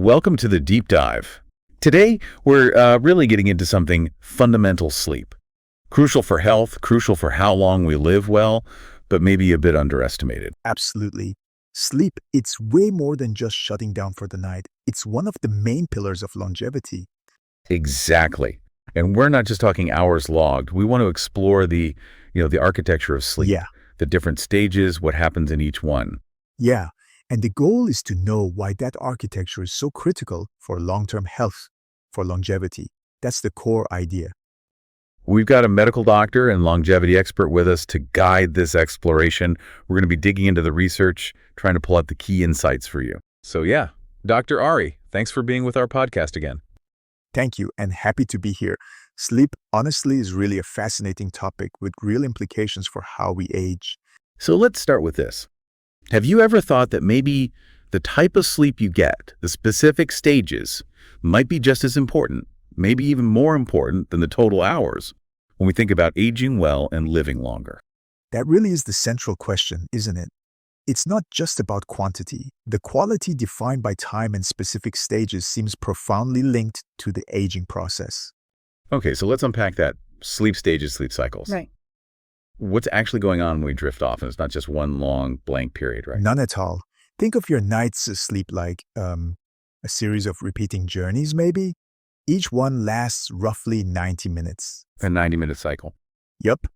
Welcome to the deep dive. Today, we're really getting into something fundamental: sleep. Crucial for health, crucial for how long we live well, but maybe a bit underestimated. Absolutely. Sleep, it's way more than just shutting down for the night. It's one of the main pillars of longevity. Exactly. And we're not just talking hours logged. We want to explore the architecture of sleep, Yeah, the different stages, what happens in each one. yeah. And the goal is to know why that architecture is so critical for long-term health, for longevity. That's the core idea. We've got a medical doctor and longevity expert with us to guide this exploration. We're going to be digging into the research, trying to pull out the key insights for you. So yeah, Dr. Ari, thanks for being with our podcast again. Thank you, and happy to be here. Sleep, honestly, is really a fascinating topic with real implications for how we age. So let's start with this. Have you ever thought that maybe the type of sleep you get, the specific stages, might be just as important, maybe even more important than the total hours when we think about aging well and living longer? That really is the central question, isn't it? It's not just about quantity. The quality defined by time and specific stages seems profoundly linked to the aging process. Okay, so let's unpack that. Sleep stages, sleep cycles. Right. What's actually going on when we drift off? And it's not just one long blank period, right? None at all. Think of your nights of sleep like a series of repeating journeys, maybe. Each one lasts roughly 90 minutes. A 90-minute cycle. Yup,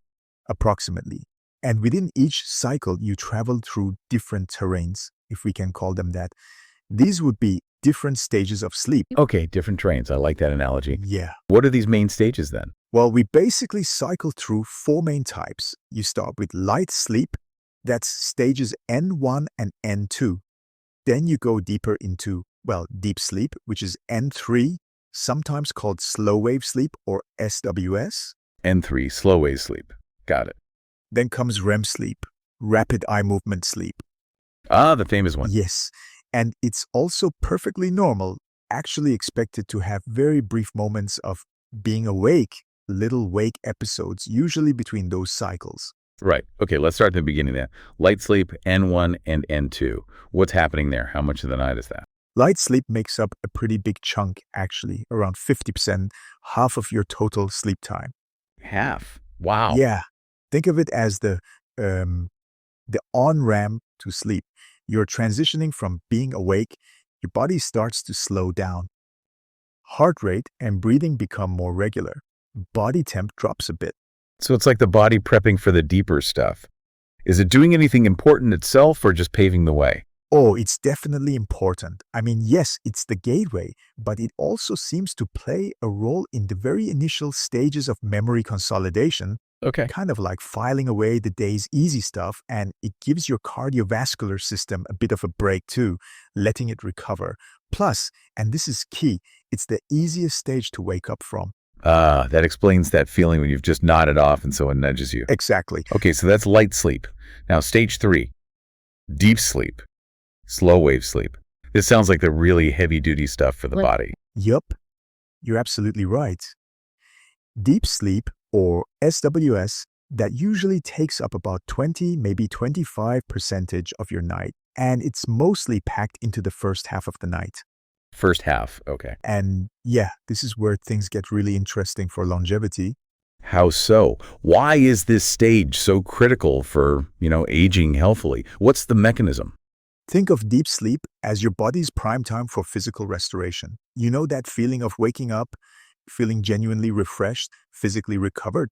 approximately. And within each cycle, you travel through different terrains, if we can call them that. These would be different stages of sleep. Okay, different trains. I like that analogy. Yeah. What are these main stages then? Well, we basically cycle through four main types. You start with light sleep, that's stages N1 and N2. Then you go deeper into, deep sleep, which is N3, sometimes called slow wave sleep or SWS. N3, slow wave sleep. Got it. Then comes REM sleep, rapid eye movement sleep. Ah, the famous one. Yes, and it's also perfectly normal, actually expected to have very brief moments of being awake, little wake episodes, usually between those cycles. Right. Okay, let's start at the beginning then. Light sleep, N1 and N2. What's happening there? How much of the night is that? Light sleep makes up a pretty big chunk, actually, around 50%, half of your total sleep time. Half. Wow. Yeah, think of it as the on-ramp to sleep. You're transitioning from being awake, your body starts to slow down. Heart rate and breathing become more regular. Body temp drops a bit. So it's like the body prepping for the deeper stuff. Is it doing anything important itself or just paving the way? Oh, it's definitely important. I mean, yes, it's the gateway, but it also seems to play a role in the very initial stages of memory consolidation, Okay. kind of like filing away the day's easy stuff, and it gives your cardiovascular system a bit of a break too, letting it recover. Plus, and this is key, it's the easiest stage to wake up from. Ah, that explains that feeling when you've just nodded off and someone nudges you. Exactly. Okay, so that's light sleep. Now, stage 3, deep sleep, slow wave sleep. This sounds like the really heavy-duty stuff for the Like- body. Yup, you're absolutely right. Deep sleep, or SWS, that usually takes up about 20, maybe 25% of your night, and it's mostly packed into the first half of the night. First half, okay. And yeah, this is where things get really interesting for longevity. How so? Why is this stage so critical for, aging healthily? What's the mechanism? Think of deep sleep as your body's prime time for physical restoration. You know that feeling of waking up, feeling genuinely refreshed, physically recovered?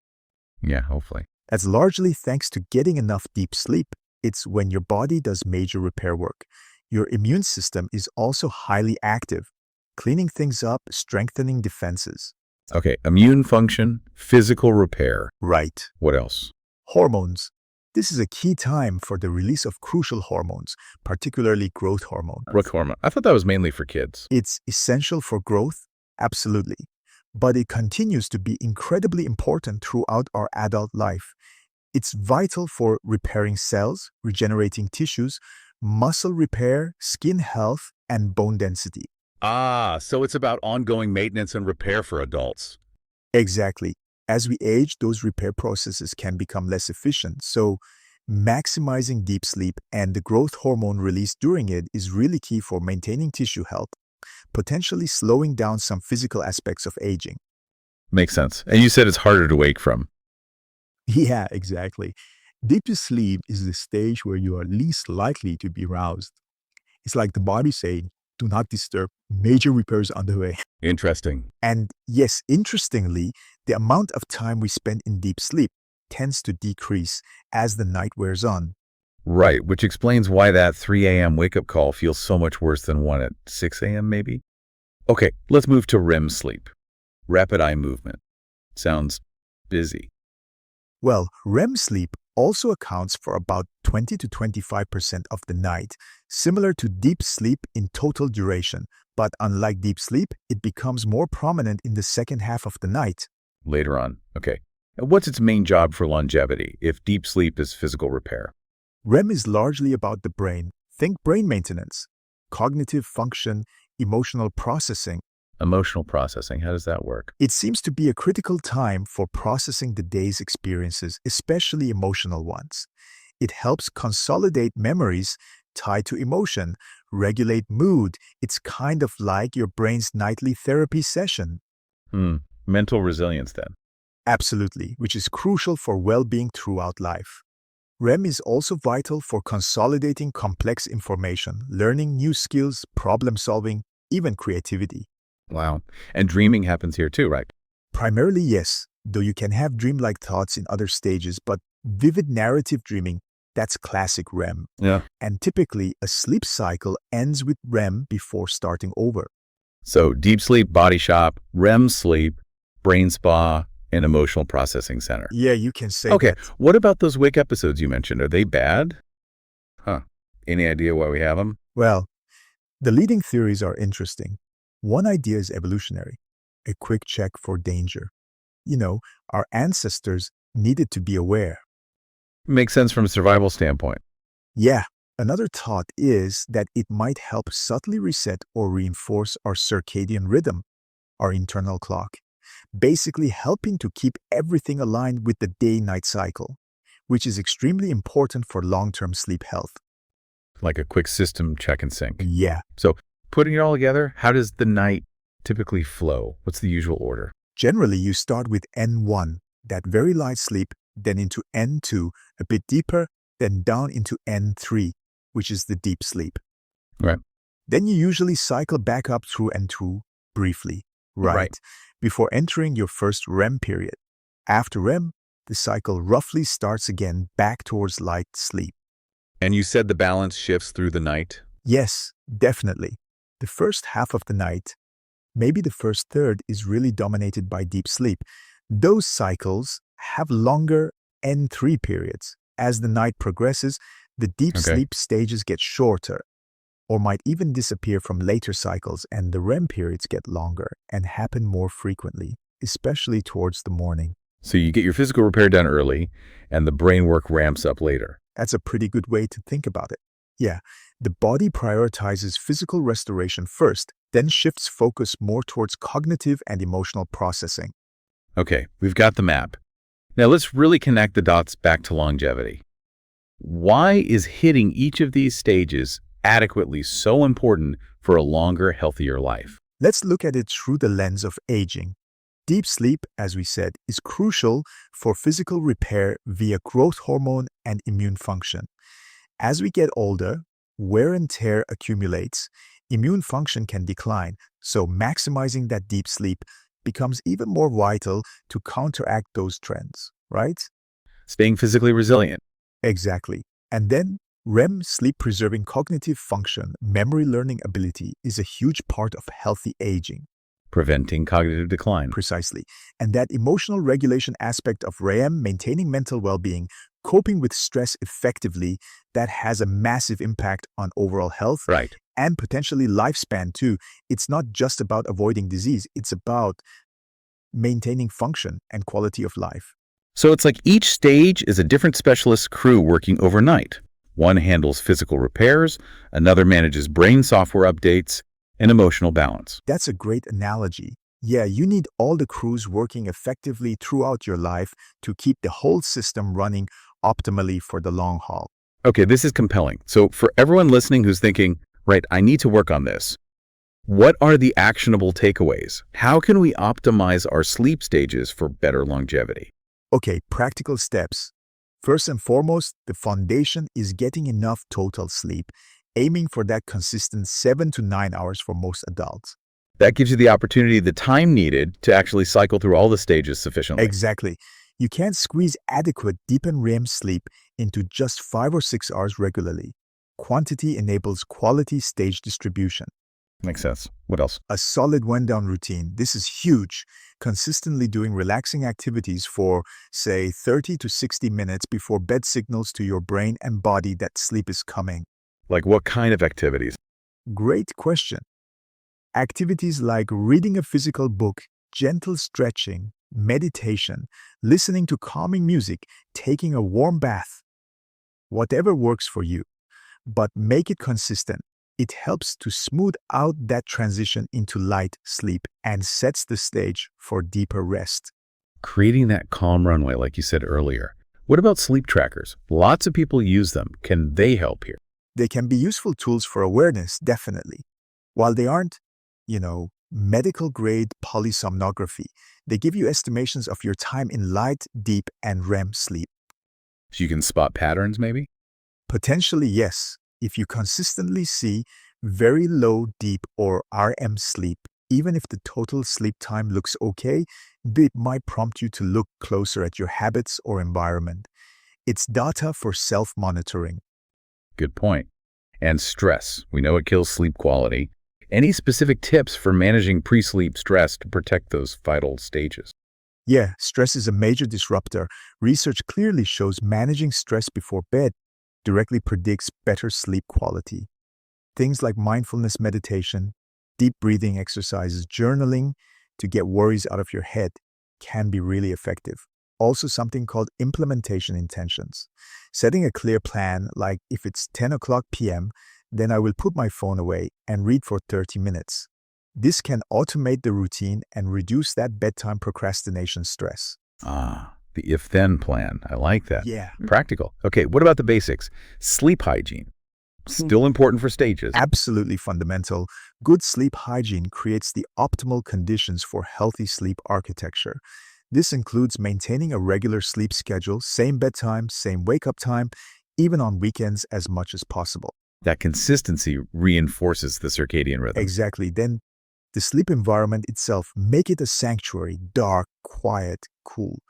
Yeah, hopefully. That's largely thanks to getting enough deep sleep. It's when your body does major repair work. Your immune system is also highly active, cleaning things up, strengthening defenses. Okay, immune function, physical repair. Right. What else? Hormones. This is a key time for the release of crucial hormones, particularly growth hormone. Growth hormone. I thought that was mainly for kids. It's essential for growth, absolutely. But it continues to be incredibly important throughout our adult life. It's vital for repairing cells, regenerating tissues, muscle repair, skin health, and bone density. Ah, so it's about ongoing maintenance and repair for adults. Exactly. As we age, those repair processes can become less efficient. So maximizing deep sleep and the growth hormone released during it is really key for maintaining tissue health, potentially slowing down some physical aspects of aging. Makes sense. And you said it's harder to wake from. Yeah, exactly. Deep sleep is the stage where you are least likely to be roused. It's like the body saying, do not disturb, major repairs underway. Interesting. And yes, interestingly, the amount of time we spend in deep sleep tends to decrease as the night wears on. Right, which explains why that 3 a.m. wake-up call feels so much worse than one at 6 a.m. maybe? Okay, let's move to REM sleep. Rapid eye movement. Sounds busy. Well, REM sleep also accounts for about 20 to 25% of the night, similar to deep sleep in total duration, but unlike deep sleep, it becomes more prominent in the second half of the night. Later on. Okay. And what's its main job for longevity if deep sleep is physical repair? REM is largely about the brain. Think brain maintenance, cognitive function, emotional processing. Emotional processing. How does that work? It seems to be a critical time for processing the day's experiences, especially emotional ones. It helps consolidate memories tied to emotion, regulate mood. It's kind of like your brain's nightly therapy session. Mental resilience then. Absolutely, which is crucial for well-being throughout life. REM is also vital for consolidating complex information, learning new skills, problem-solving, even creativity. Wow. And dreaming happens here too, right? Primarily, yes, though you can have dreamlike thoughts in other stages, but vivid narrative dreaming, that's classic REM. Yeah. And typically, a sleep cycle ends with REM before starting over. So deep sleep, body shop, REM sleep, brain spa, and emotional processing center. Yeah, you can say Okay, that. what about those wake episodes you mentioned? Are they bad? Any idea why we have them? Well, the leading theories are interesting. One idea is evolutionary, a quick check for danger. Our ancestors needed to be aware. Makes sense from a survival standpoint. Yeah, another thought is that it might help subtly reset or reinforce our circadian rhythm, our internal clock, basically helping to keep everything aligned with the day-night cycle, which is extremely important for long-term sleep health. Like a quick system check and sync. Yeah. So putting it all together, how does the night typically flow? What's the usual order? Generally, you start with N1, that very light sleep, then into N2, a bit deeper, then down into N3, which is the deep sleep. Right. Then you usually cycle back up through N2 briefly, Right. before entering your first REM period. After REM, the cycle roughly starts again back towards light sleep. And you said the balance shifts through the night? Yes, definitely. The first half of the night, maybe the first third, is really dominated by deep sleep. Those cycles have longer N3 periods. As the night progresses, the deep Okay. sleep stages get shorter, or might even disappear from later cycles, and the REM periods get longer and happen more frequently, especially towards the morning. So you get your physical repair done early, and the brain work ramps up later. That's a pretty good way to think about it. Yeah, the body prioritizes physical restoration first, then shifts focus more towards cognitive and emotional processing. Okay, we've got the map. Now let's really connect the dots back to longevity. Why is hitting each of these stages adequately so important for a longer, healthier life? Let's look at it through the lens of aging. Deep sleep, as we said, is crucial for physical repair via growth hormone and immune function. As we get older, wear and tear accumulates, immune function can decline, so maximizing that deep sleep becomes even more vital to counteract those trends, right? Staying physically resilient. Exactly. And then REM, sleep-preserving cognitive function, memory learning ability, is a huge part of healthy aging. Preventing cognitive decline. Precisely. And that emotional regulation aspect of REM, maintaining mental well-being, coping with stress effectively, that has a massive impact on overall health Right. and potentially lifespan too. It's not just about avoiding disease, it's about maintaining function and quality of life. So it's like each stage is a different specialist crew working overnight. One handles physical repairs, another manages brain software updates, and emotional balance. That's a great analogy. Yeah, you need all the crews working effectively throughout your life to keep the whole system running optimally for the long haul. Okay, this is compelling. So for everyone listening who's thinking, right, I need to work on this, What are the actionable takeaways? How can we optimize our sleep stages for better longevity? Okay, practical steps. First and foremost, the foundation is getting enough total sleep, aiming for that consistent 7 to 9 hours for most adults. That gives you the opportunity, the time needed to actually cycle through all the stages sufficiently. Exactly. You can't squeeze adequate deep and REM sleep into just 5 or 6 hours regularly. Quantity enables quality stage distribution. Makes sense. What else? A solid wind-down routine. This is huge. Consistently doing relaxing activities for, say, 30 to 60 minutes before bed signals to your brain and body that sleep is coming. Like what kind of activities? Great question. Activities like reading a physical book, gentle stretching, meditation, listening to calming music, taking a warm bath. Whatever works for you, but make it consistent. It helps to smooth out that transition into light sleep and sets the stage for deeper rest. Creating that calm runway, like you said earlier. What about sleep trackers? Lots of people use them. Can they help here? They can be useful tools for awareness, definitely. While they aren't, medical-grade polysomnography, they give you estimations of your time in light, deep, and REM sleep. So you can spot patterns, maybe? Potentially, yes. If you consistently see very low, deep, or REM sleep, even if the total sleep time looks okay, it might prompt you to look closer at your habits or environment. It's data for self-monitoring. Good point. And stress. We know it kills sleep quality. Any specific tips for managing pre-sleep stress to protect those vital stages? Yeah, stress is a major disruptor. Research clearly shows managing stress before bed directly predicts better sleep quality. Things like mindfulness meditation, deep breathing exercises, journaling to get worries out of your head can be really effective. Also, something called implementation intentions. Setting a clear plan, like if it's 10 o'clock p.m., then I will put my phone away and read for 30 minutes. This can automate the routine and reduce that bedtime procrastination stress. The if-then plan. I like that. Yeah. Practical. Okay, what about the basics? Sleep hygiene. Still important for stages. Absolutely fundamental. Good sleep hygiene creates the optimal conditions for healthy sleep architecture. This includes maintaining a regular sleep schedule, same bedtime, same wake-up time, even on weekends as much as possible. That consistency reinforces the circadian rhythm. Exactly. Then the sleep environment itself, make it a sanctuary, dark, quiet, cool.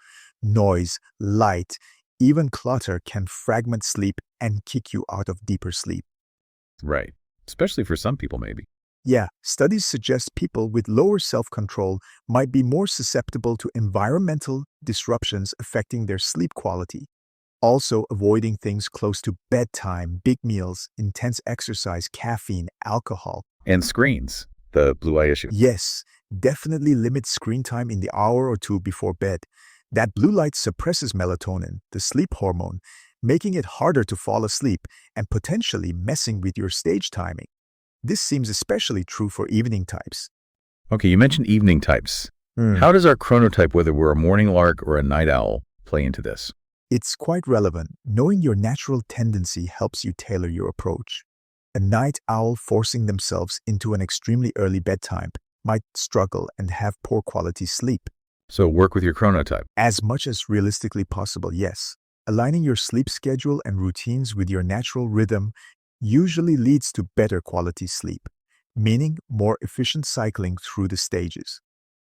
Noise, light, even clutter can fragment sleep and kick you out of deeper sleep. Right. Especially for some people, maybe. Yeah, studies suggest people with lower self-control might be more susceptible to environmental disruptions affecting their sleep quality. Also, avoiding things close to bedtime, big meals, intense exercise, caffeine, alcohol. And screens, the blue eye issue. Yes, definitely limit screen time in the hour or two before bed. That blue light suppresses melatonin, the sleep hormone, making it harder to fall asleep and potentially messing with your stage timing. This seems especially true for evening types. Okay, you mentioned evening types. How does our chronotype, whether we're a morning lark or a night owl, play into this? It's quite relevant. Knowing your natural tendency helps you tailor your approach. A night owl forcing themselves into an extremely early bedtime might struggle and have poor quality sleep. So work with your chronotype. As much as realistically possible, yes. Aligning your sleep schedule and routines with your natural rhythm usually leads to better quality sleep, meaning more efficient cycling through the stages.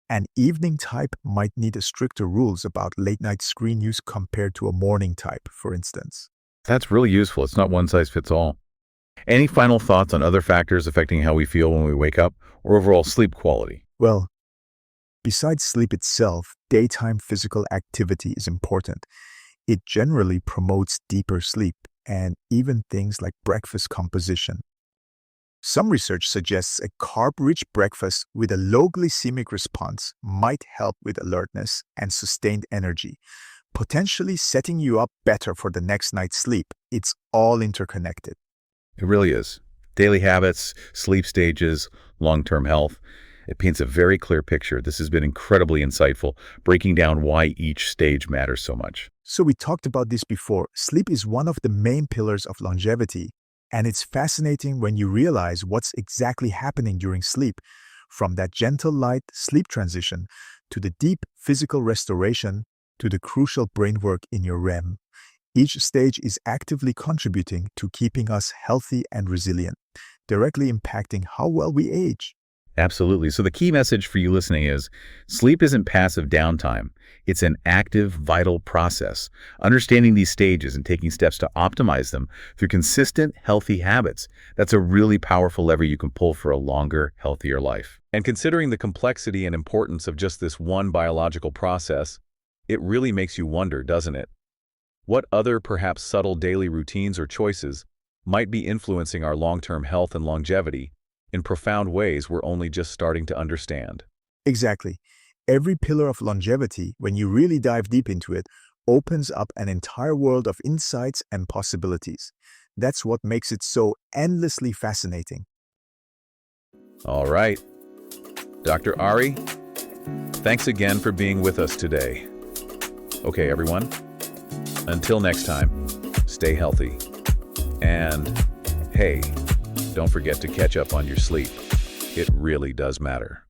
An evening type might need stricter rules about late-night screen use compared to a morning type, for instance. That's really useful. It's not one size fits all. Any final thoughts on other factors affecting how we feel when we wake up or overall sleep quality? Well, besides sleep itself, daytime physical activity is important. It generally promotes deeper sleep and even things like breakfast composition. Some research suggests a carb-rich breakfast with a low glycemic response might help with alertness and sustained energy, potentially setting you up better for the next night's sleep. It's all interconnected. It really is. Daily habits, sleep stages, long-term health. It paints a very clear picture. This has been incredibly insightful, breaking down why each stage matters so much. So we talked about this before. Sleep is one of the main pillars of longevity. And it's fascinating when you realize what's exactly happening during sleep, from that gentle light sleep transition to the deep physical restoration to the crucial brain work in your REM. Each stage is actively contributing to keeping us healthy and resilient, directly impacting how well we age. Absolutely. So the key message for you listening is sleep isn't passive downtime. It's an active, vital process. Understanding these stages and taking steps to optimize them through consistent, healthy habits, that's a really powerful lever you can pull for a longer, healthier life. And considering the complexity and importance of just this one biological process, it really makes you wonder, doesn't it? What other, perhaps subtle daily routines or choices might be influencing our long-term health and longevity in profound ways we're only just starting to understand? Exactly. Every pillar of longevity, when you really dive deep into it, opens up an entire world of insights and possibilities. That's what makes it so endlessly fascinating. All right. Dr. Ari, thanks again for being with us today. Okay, everyone. Until next time, stay healthy. And hey, don't forget to catch up on your sleep. It really does matter.